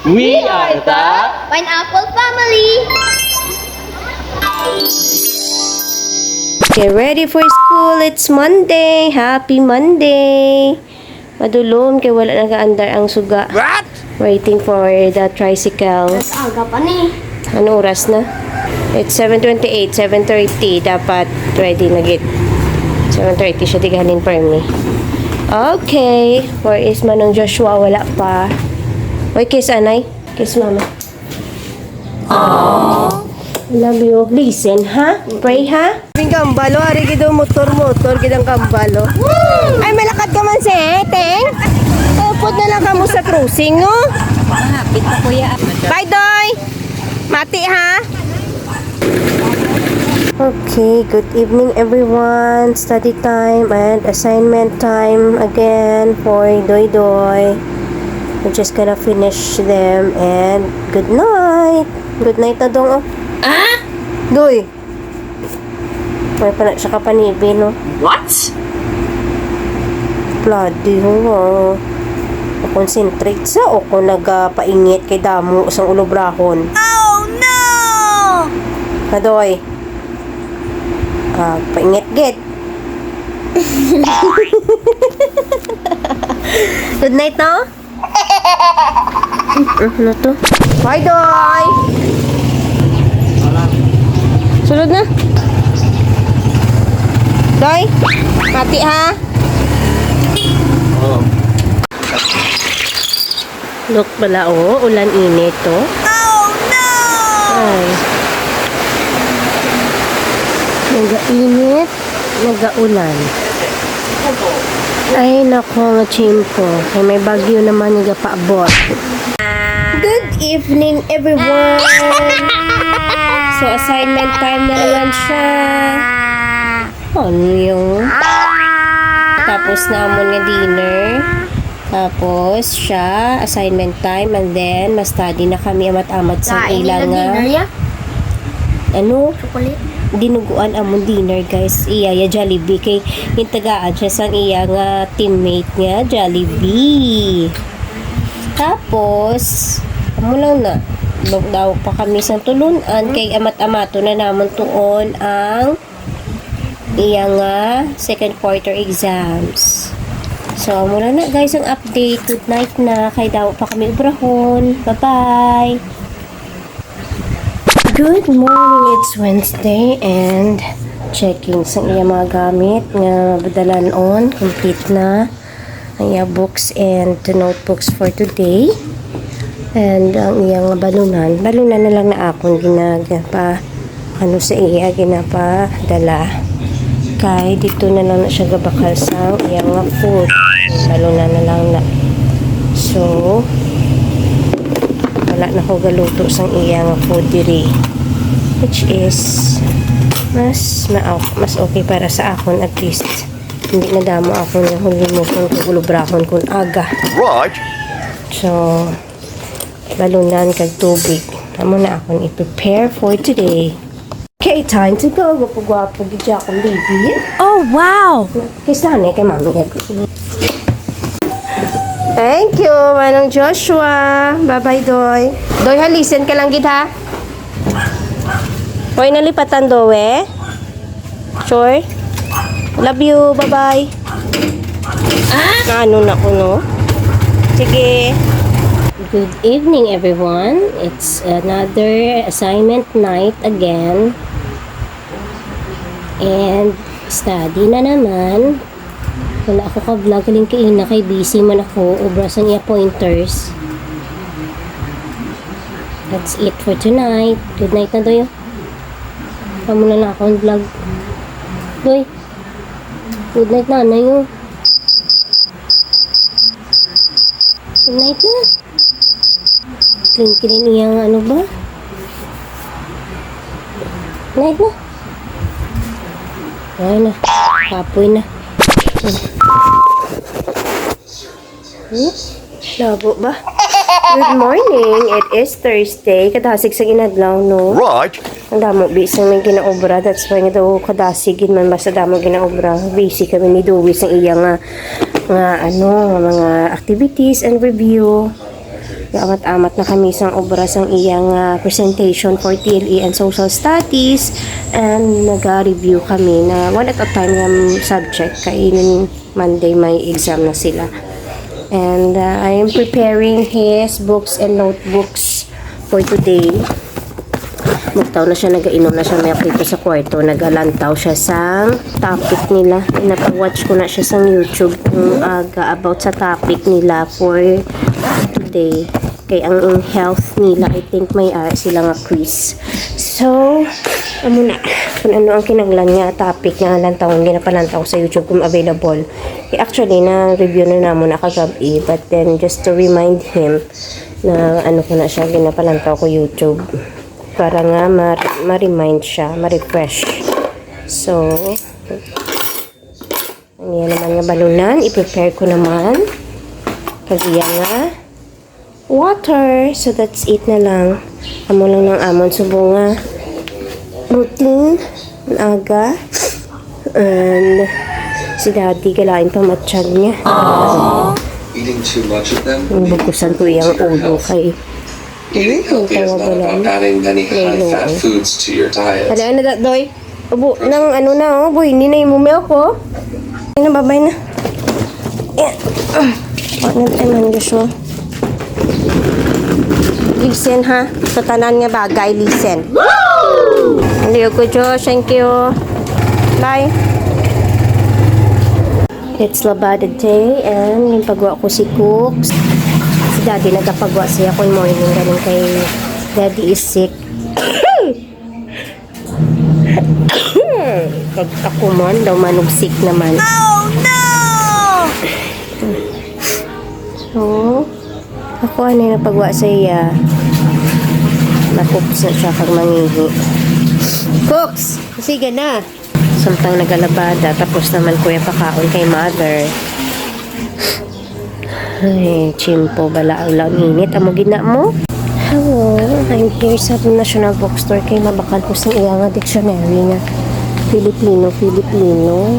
We are the Pineapple Family! Get ready for school. It's Monday. Happy Monday. Madulom kay wala nag-andar ang suga. What? Waiting for the tricycle. Mas aga pa ni. Ano oras na? It's 7:28, 7:30. Dapat ready na git. 7:30 siya tigahanin per me. Okay. Where is Manong Joshua? Wala pa. Oy, kiss anay. Kiss mama. Aww. Love you. Listen, ha? Pray, ha? Ping kambalo. Hari gido motor-motor. Gidang kambalo. Ay, malakad ka man si Teng. Upod na lang kamo sa cruising, no? Mahapit pa kuya. Bye, Doy! Mati, ha? Okay, good evening everyone. Study time and assignment time again for Doy Doy. We're just gonna finish them and good night. Good night na dong, oh. Ah? Doy! May pa na siya kapanibi, no? What? Bloody, oh. Concentrate sa o kung nagpaingit kay damo sa ulobrahon. Oh no! Nadoy. Paingit git. Good night, no? Ano to? Bye, Doy! Sunod na. Doy, mati ha? Oh. Look pala, oh. Ulan init, to. Oh no! Ay. Nag-init, nag-ulan. Ay, nako nga chimpo. Ay, may bagyo naman nag-paabot. Good evening, everyone! So, assignment time na naman siya. Ano yung? Tapos namon nga dinner. Tapos, siya, assignment time, and then, mas-study na kami amat-amat sa ilang nga. Ano? Chocolate? Dinuguan among dinner, guys. Iya, ya Jollibee. Kay, hintagaan siya sa iya nga teammate nga, Jollibee. Tapos, amo lang na. Daw pa kami sa tulunan. Kay amat-amato na naman tuon ang iya nga second quarter exams. So, mula na guys ang update. Good night na. Kay daw pa kami ubrahon. Bye-bye! Good morning! It's Wednesday and checking sa iya mga gamit nga badalan on. Complete na ang iya books and notebooks for today. And ang iyang balunan. Balunan na lang na akong ginapa ano sa iya ginapa dala. Kay dito na lang na siya gabakal sa iyang nga food. Balunan na lang na. So, wala na ko galuto sang iya nga food diri. Which is mas okay para sa akon at least. Hindi na damo ako ng hulimukon kung ulubrahon kung aga. Right. So, balunan kag tubig. Amo na akong i-prepare for today. Okay, time to go. Gwapo-gwapo gidya akong baby. Oh wow! Kay sana kay mami. Thank you, Manong Joshua. Bye-bye, Doy. Doy, ha, listen ka lang gid ha. Hoy, nalipatan Doe. Sure? Love you. Bye-bye. Ano na ko, no? Sige. Good evening, everyone. It's another assignment night again. And study na naman. Wala ako ka-vlog. Kaling kaina kay busy man ako. Ubra sa niya pointers. That's it for tonight. Good night na, Doy. Kamu na lang akong vlog. Doy. Good night na, yun. Good night na. Clean niyang ano ba? Night na. Ay na. Kapoy na. Labo ba? Good morning. It is Thursday. Kadasig sa ginadlaw, no? Right. Ang damo, busy may ginaobra. That's why nga daw kadasig man basta damo ginaobra. Busy kami ni Dewey sa iya nga mga activities and review. Amat-amat na kami sang obras ang iyang presentation for TLE and Social Studies, and nag-review kami na one at a time ng subject kay Monday may exam na sila. And I am preparing his books and notebooks for today. Magtaw na siya, nag-inom na siya milk dito sa kwarto. Nag-alantaw siya sa topic nila. Napag-watch ko na siya sa YouTube kung about sa topic nila for today. Kaya ang health nila, I think may sila nga quiz. So, muna, kung ano ang kinanglan nga topic nga lantawon, ginapalantaw sa YouTube kung available. Actually, na-review na naman na kagabi, but then just to remind him na ano ko na siya, ginapalantaw ko YouTube. Para nga ma-remind siya, ma-refresh. So, yan naman nga balunan, i-prepare ko naman. Kaya nga, water. So, that's it na lang. Amo lang ng amon. Subo nga, routine, aga. And, si daddy, galain pa matsyag niya. Eating too much of them. Bukusan ko yung ulo kay Eating healthy is not about adding many high-fat foods to your diet. Hala, ano na, Doy? Abo, nang ano na, boy, hindi na yung milk, oh. Hindi na, babay na. Yan. Ano naman, Joshua? Listen, ha? Sa tanan nga bagay, listen. Hindi ko, Josh. Thank you. Bye. It's Labada Day, and yung pagwa ko si Cooks. Si Daddy nagapagwa siya ko morning, ganun kay Daddy is sick. Pag ako man, daw manugsik naman. Oh no! So, ako ano yung napagwa sa iya. Nakups na siya pag mangihi. Cooks! Sige na! Samtang nagalabada, tapos naman kuya pakaon kay mother. Ay, chimpo, bala ang lang init. Amo gina mo? Hello, I'm here sa National Bookstore kay mabakal ko sa iya nga dictionary nga Filipino.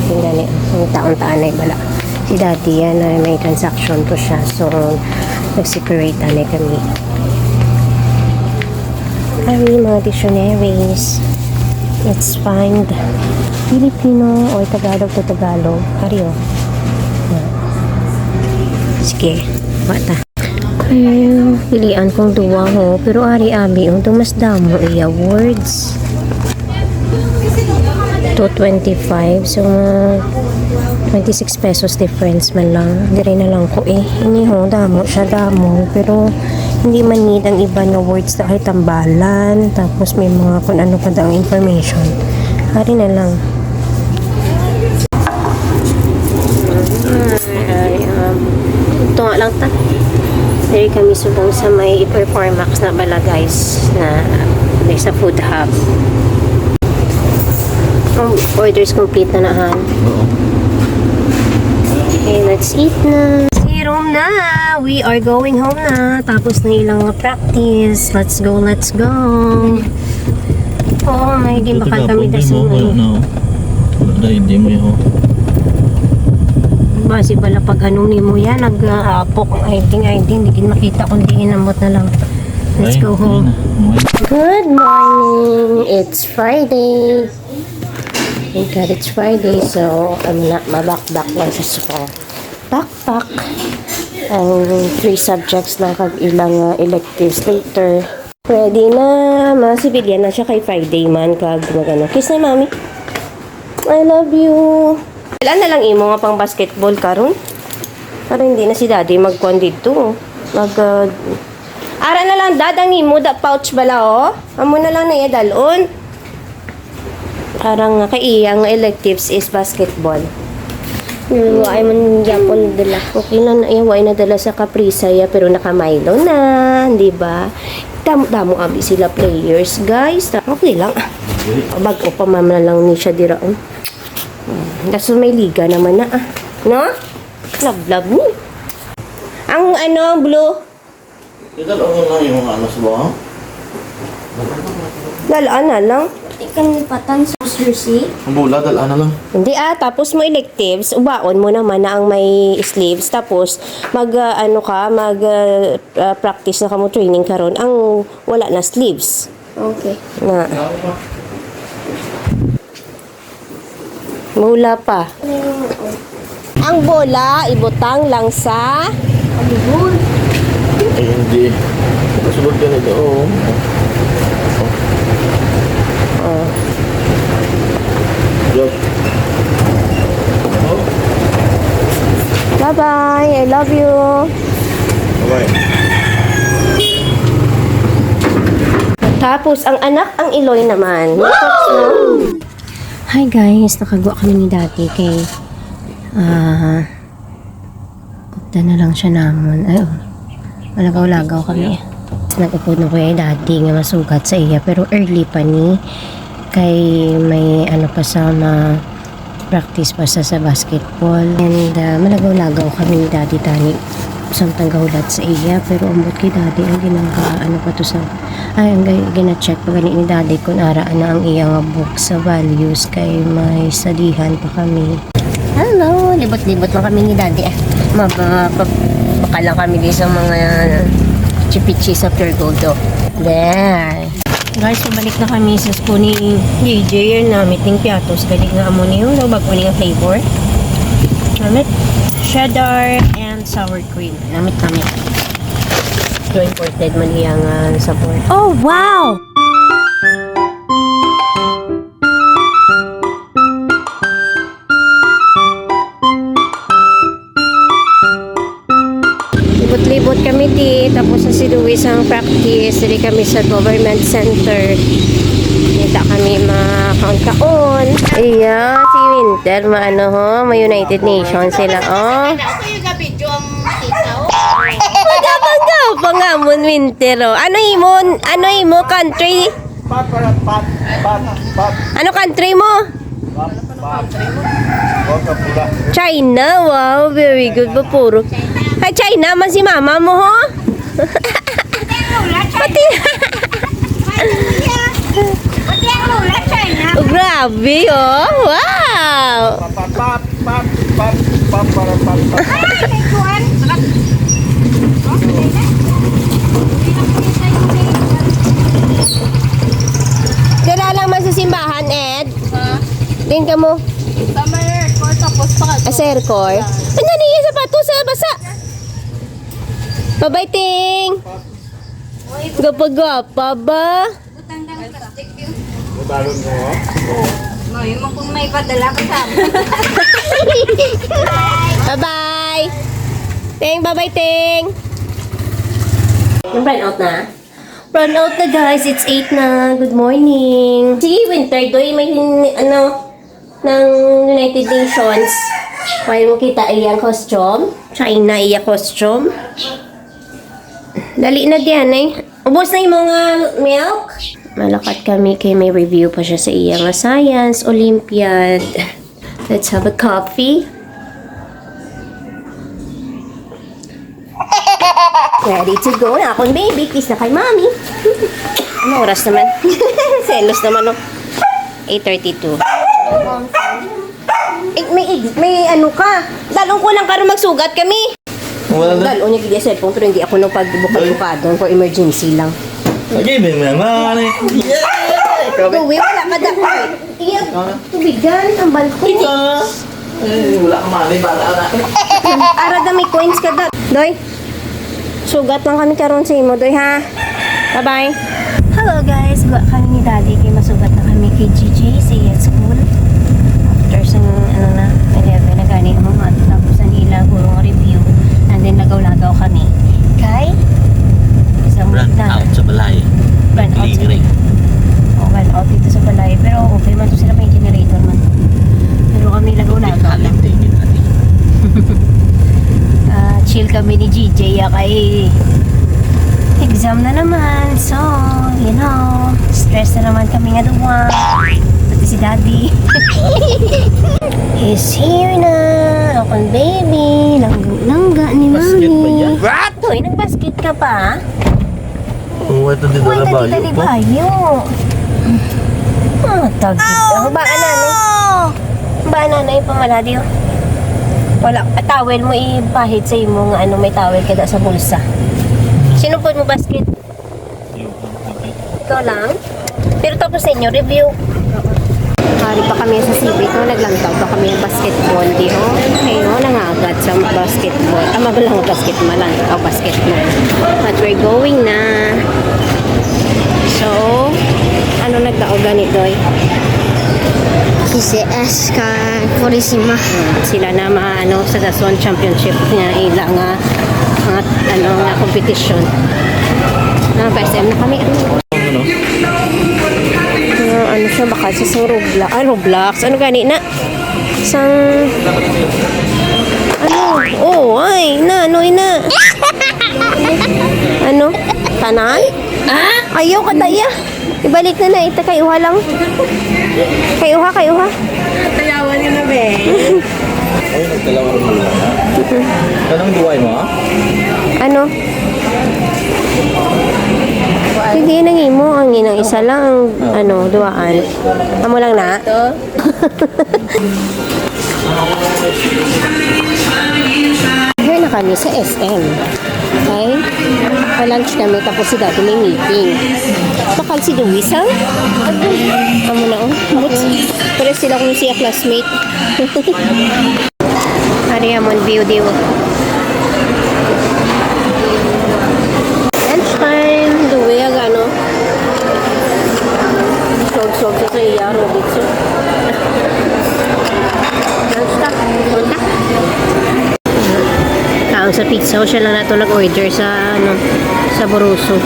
Yung gani, yung taon-taanay bala. Si daddy yan, may transaction to siya. So, nag-separate tanay kami. Ay, mga dictionaries. Let's find Filipino or Tagalog to Tagalog. Ariyo. Sige, bata. Ay, pilian kong duwa ho. Pero ari-abi, dumas damo iya words. 225. So, 26 pesos difference man lang. Hindi rin na lang ko eh. Ini ho, damo siya damo. Pero, hindi man need ang iba na words na kahit tambalan. Tapos may mga kung ano pa daw information. Hari na lang. Ito nga lang ta. Dari kami subong sa may Performax na bala guys. Na sa food hub. Orders complete na nahan. Okay, let's eat na. Room na. We are going home na. Tapos na ilang practice. Let's go, let's go. Oh, may di bakal kami dasing. Wala, hindi mo yun. Basi pala pag ano ni mo yan, nag-apok ang ID, hindi makita kundi inamot na lang. Let's go home. Good morning. It's Friday. Thank God it's Friday. So, I'm not mabakbak lang sa school. Backpack. Ang 3 subjects lang kag ilang electives later. Ready na. Masibilyan na siya kay Friday man kag magano. Kiss na mami. I love you. Ilan na lang imo nga pang basketball karon? Para hindi na si daddy magkuan dito. Ara na lang dadang imo da pouch bala oh. Amo na lang na dalon. Parang kay iyang electives is basketball. Ay man yapon dala. Okay lang na iway na dala sa Caprisa ya pero naka-Milo na, di ba? Damo abi sila players, guys. Okay lang. Bago pa mama lang ni siya dira. Daso may liga naman na no? Love ni. Ang ano, blue. Ito lang lang yung ano sa bawang? Lalaan na lang. Ikang lipatan sa jersey. Ang bula, dala na lang. Hindi tapos mo electives, ubaon mo naman na ang may sleeves, tapos practice na ka mo training karon ang wala na sleeves. Okay. Na. Mula pa. Ang bola, ibutang lang sa alibol. Ay, hindi. Kasulod ka na doon. Oh. Look. Bye-bye. I love you. Bye. Tapos, ang anak, ang Iloy naman. Hi guys, nakagawa kami ni Daddy kay upda na lang siya namon. Ay, malagaw-lagaw kami. Nag-upod na ko yung Daddy nga masugat sa iya, pero early pa ni kay may ano pa sa practice pa sa basketball. And malagaw-lagaw kami ni Daddy tani samtang gahulat sa iya, pero ambot kay Daddy ang ano pa to sa ang gina-check pa gani ni Daddy kung araan na ang iyang book sa values kay may salihan pa kami. Hello! Libot-libot lang kami ni Daddy. Baka lang kami din sa mga chipichi sa Pure Gold. There! Guys, pabalik na kami sa school ni JJ. Yan na, meeting piatos. Galing nga amo niyo. Bago niya flavor. Namit cheddar and sour cream. Namit. So imported man iyang sabor. Oh, wow! Libot-libot kami di, tapos sa si Luis ang practice, dili kami sa government center. Kita kami makaon-kaon. Iya, si Winter, may United Nations sila, oh. Magabang nga mo, Winter, oh. Ano imo country? Ano country mo? China, wow, very good ba puro. Ay, China man si mama mo, ho? Pati. Oh, grabe, oh. Wow. Dala lang man sa simbahan, Ed. Din ka mo. Sa may airport, tapos pa ka. Sa aircore. Ano niya sapatos sa basa? Bye-bye, Ting. Gapa-gapa ba? Ngayon mo kung may padala ka sa amin. Bye-bye. Ting, bye-bye, Ting. Run out na? Run out na, guys. It's 8 na. Good morning. Si Winter Doy, may ng United Nations. Kaya mo kita iyang costume. China iya costume. Dali na diyan eh. Ubos na yung mga milk. Malakat kami kay may review pa siya sa iyang science, Olympiad. Let's have a coffee. Ready to go na akong baby. Kiss na kay mommy. Ano oras naman? Selos naman no. 8:32. May ano ka. Dalong ko lang karon magsugat kami. Wala na. Dalong niya kaya cellphone pero hindi ako nung pagbukad-bukadon for emergency lang. Okay, may mga Yeah! Uwi, wala ka dapat. Iya, tubigan ang balkon. Wala ka mali, bala na. Ara da may coins ka da. Doy, sugat lang kami karon sa imo, Doy, ha? Bye-bye. Hello guys, gawa kami ni Daddy kay masugat na kami kay GJ sa school. After sa 11 na gani ang mga tapos ang ila gurong review and then lagaw-lagaw kami. Kay isang Run out sa balay. Run out sa Liring. run out dito sa balay. Pero okay man to sila, may generator man. Pero kami lagaw-lagaw lang. Tingin natin. Chill kami ni GJ kay exam na naman. So, you know, stress na naman kami nga duwa. Pati si Daddy. He's here na. Akong baby. Langga ni Basket pa Mami. yan? What? Uy, nag-basket ka pa? Oh, ito din Uy, na bayo dali po. bayo. Tagid. Ang ba nanay? Ba nanay pamaladi oh. Wala, towel mo ipahid sa imo nga ano, may towel kada sa bulsa. Sinupod mo basket? Ikaw lang? Pero tapos sa inyo, review. Hari pa kami sa CB ko, naglantaw pa kami ng basketball. Di ho? Ayun, nangagat sa basketball. Mabalang basketball lang. O basketball. But we're going na. So, ano nagtao ganito eh? Si Eska Purisima. Sila na maano sa Dazon Championship nga ila nga ano nga competition. Na SM na kami. Ano siya baka sa Roblox. Roblox. Ano gani na? Sang ano? Oh, ay, na, ano, ina. Ano? Tanan? Ayaw ka daya. Ibalik na na, ita kayuha lang. Kayuha. Tayawan niyo na, be. Ay, nagdalawang mo lang ha? Tanong duway mo ha? Ano? Hindi nang imo ang inang isa lang ang ano duaan. Amo lang na. Here na kami sa SM. Okay? Pa-lunch kami tapos si Daddy may meeting. Bakal si Luisa? Amo na oh. Pero sila kung siya classmate. Hari amon view diw. Lunchtime, duwi ang ano. Sog sa iya, dito. Lunchtime, punta. Kaon sa pizza, o siya lang nato nag-order sa ano, sa Boruso.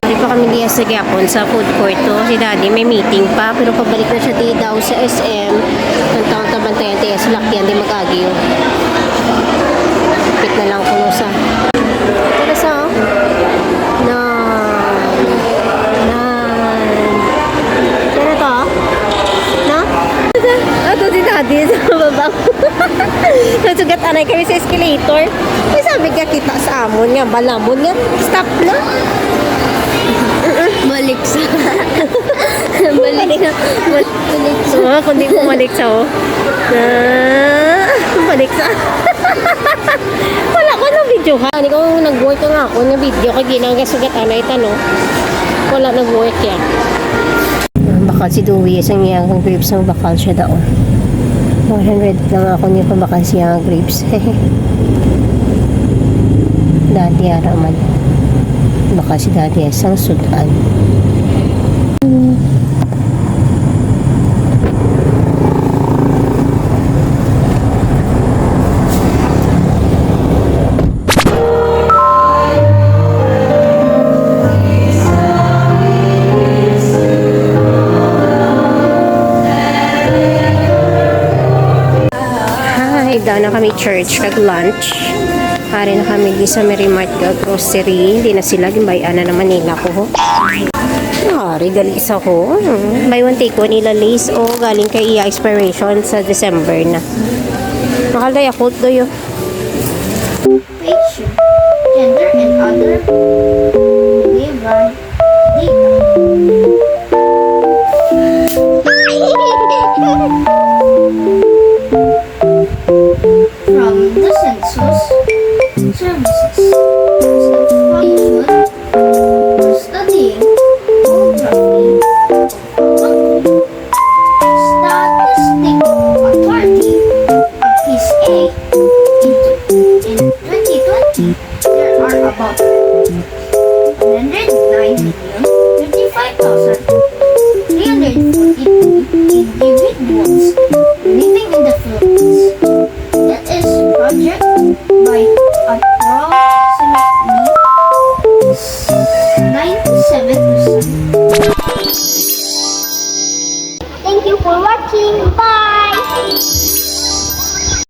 Hindi pa kami diya sa Gyapon sa food court to. Si Daddy may meeting pa, pero pabalik na siya di daw sa SM. Ang taon tabantayan tiya sa lakyan, di mag-agyo. Pit na lang kuno sa. Tara sa oh. Tara to oh. No? Ato si Daddy sa babang. Nasugat anay kami sa escalator. May sabi ka kita sa amon nga, balamon nga. Stop na. Balik sa... Balik sa... So, kundi bumalik sa oh. Balik sa. Wala ko ng video ka. Hindi ko nag-work ka nga ako ng video kay ginagasugat anay tanong. Wala nag-work yan. Bakal si Dewey isang iyang grapes ng bakal siya daw. 100 lang ako niya pa bakal siya grapes. Dati araman. Baka si Daddy isang sudan. Hi, daw na kami church kag lunch. Hari na kami di sa Merimart grocery. Hindi na sila gimbayan na naman nila ko. Hari, galis ako. Buy one take one nila lace o galing kay iya expiration sa December na. Mahal na Yakult do yun. Page, gender, and other labor from the census services information for studying geography statistic authority phase A in 2020 there are about 109,055,342 individuals living in the Philippines. That is project by approximately 97%. Thank you for watching. Bye!